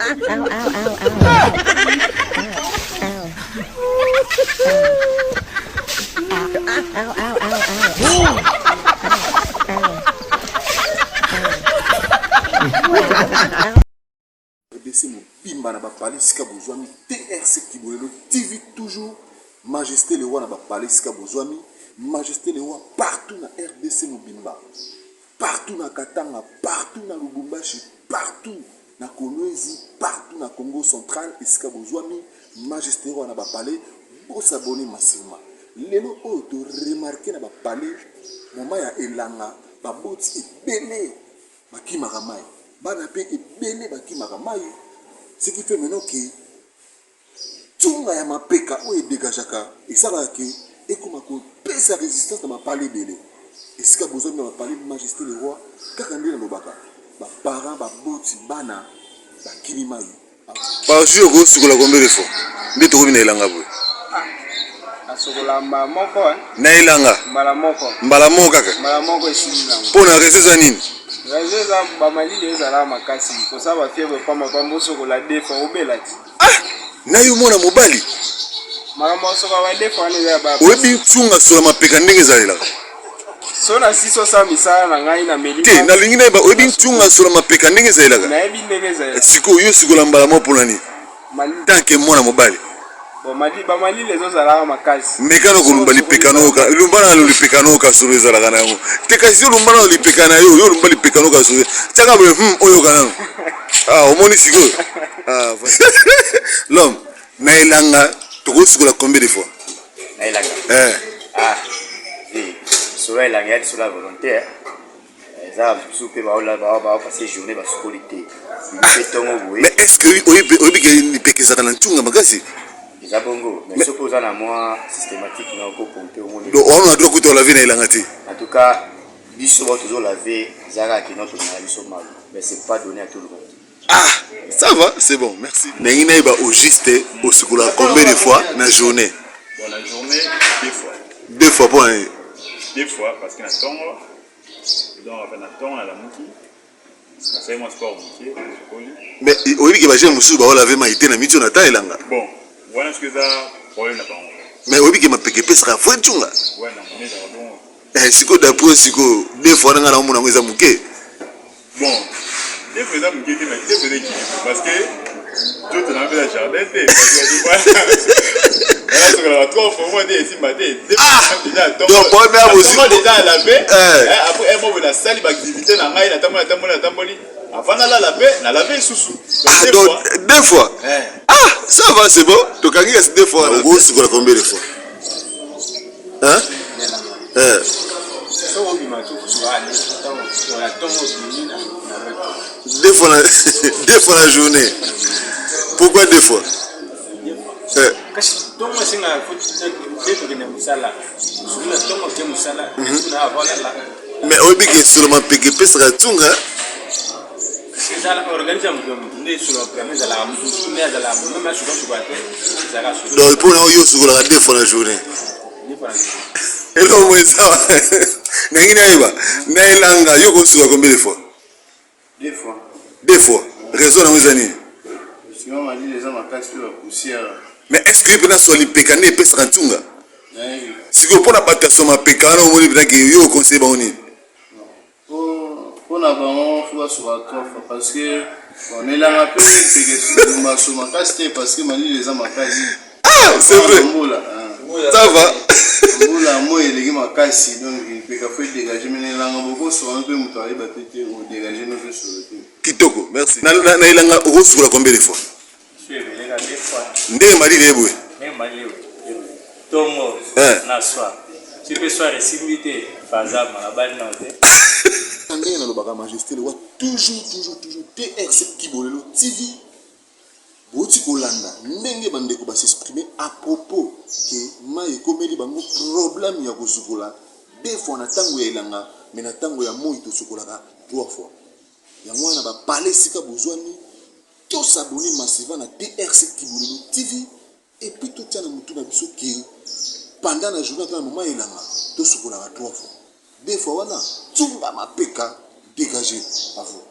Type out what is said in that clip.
RDC Mobimba na bapale sika bozwami TRC Kibolelo TV toujours Majesté le roi na bapale sika bozwami Majesté le roi partout na RDC Mobimba partout na Katanga partout na Lubumbashi partout na Kolwezi partout na Congo central sika bozwami Majesté le roi na bapale pour s'abonner massivement lelo o to remarquer na bapale moment ya elanga baboti ebele bakimaka mai bana pe ebele bakimaka mai ce qui fait maintenant que tunga ya mapeka o edégagaka esalaka ke ekoma kopesa résistance na mapale ebele esika bozwami na bapale Majesté le roi kaka nde nalobaka baparent baboti bana bakimi mai par jour okosukola combien de fois nde tokomi na elanga boye asokola mbala moko na elanga mbala moko kaka mpo na raison eza nini raison eza bamalili ezala makasi kosa bafievre pamba osokola defa obela ti na yo mwana mobali makambo osokola badefa wana eza ba oyebi ntunga sola mapeka ndenge ezalelaka so na siso sa misala na ngai na meli te nalingi nayeba oyebi ntunga sola mapeka ndenge ezalelaka nayebi ndenge ezalelaka sikoyo yo sikola mbala moko mpona nini tanke mwana mobali bamalili ezozalaka makasi mekana kolumba lipekanoka lumbana na lipekanoka solo ezalaka na yango te kasi yo lumbana na lipeka na yo lumba lipekanoka solo tiaka boye oyoka nano omoni sikoyo l'homme na elanga tokosikola combien de fois na elanga solo elanga ya solo volontaire eza biso mpe baopase journée basukoli te mpe ntongo boye mais est ce que oyebi ke lipeka ezalaka na ntunga makasi eza bongo mais soki oza na mwa systématique na okopompe omoni wana na droit kuta olave na elanga te en tout cas biso bao tozolave ezalaka ke notre na biso malu mais c'est pas donné à tout le monde. Ça va, c'est bon, merci. Nengina iba au juste au secours combien de fois dans la journée? Bon, la journée, 2 fois. 2 fois pour un. 2 fois parce que na tongo, donc on fait na tongo na la muki. Na fait moi sport muki, mais oui que baje musu ba laver maïté na mitu na tailanga. Bon, voilà ce que ça problème na bango. Mais oui que ma pekepe sera fois tchunga. Ouais, na moni za bon. Siko d'après siko 2 fois nga na mona ngeza muke. Bon, des fois muki te mais des fois qui parce que tout on a fait la jardin te. Alors que la 3 fois moi ici matin. Donc bon mais aussi déjà à laver. Après moi la salle d'activité na ngai na tamboli. Avant na laver sous. Donc 2 fois. Ça va c'est bon. Donc quand il y a 2 fois, on se combien de fois? Hein? Deux fois la journée. Pourquoi 2 fois? Mais au début que seulement PGP sera tunga. Donc pour nous yo sukula 2 fois la journée. Et là moi ça. Nengina iba. Na elanga yo ko sukula combien de fois? 2 fois. 2 fois. Raison na wezani. Sinon on dit les gens m'attaquent sur la poussière. Mais est-ce que peut soit lipekane pe sera tunga? Si ko pona bata soma pekana omoni bitaki yo conseil ba oni. On a vraiment faut sur la toffe parce que on est là un peu que ma soma casse parce que mani les gens m'attaquent. C'est vrai. Ça va. Moula moi il est makasi donc il peut faire dégager mais là on beaucoup sur un peu mutari batete ou dégager nos sur le thème. Kitoko, merci. Na ilanga okosukula combien de fois? Je vais les regarder fois. Ndenge mali lebwe. Tomo na soir. Tu peux soir similité bazama na bali na hotel. Ndenge nalobaka Majesté le roi toujours TRC Kibolelo TV. Boti kolanda ndenge bandeko ba s'exprimer à propos que mai komeli bango problème ya kosukola 2 fois na tango ya ilanga mais na tango ya moi to sukolaka 3 fois. Yango wana ba parler sika bozwani to s'abonner massivement na TRC Kibolelo TV et puis tout tient na mutu na biso ki pendant la journée na moment ilanga to sukolaka 3 fois. 2 fois wana tunga mapeka dégagé à vous.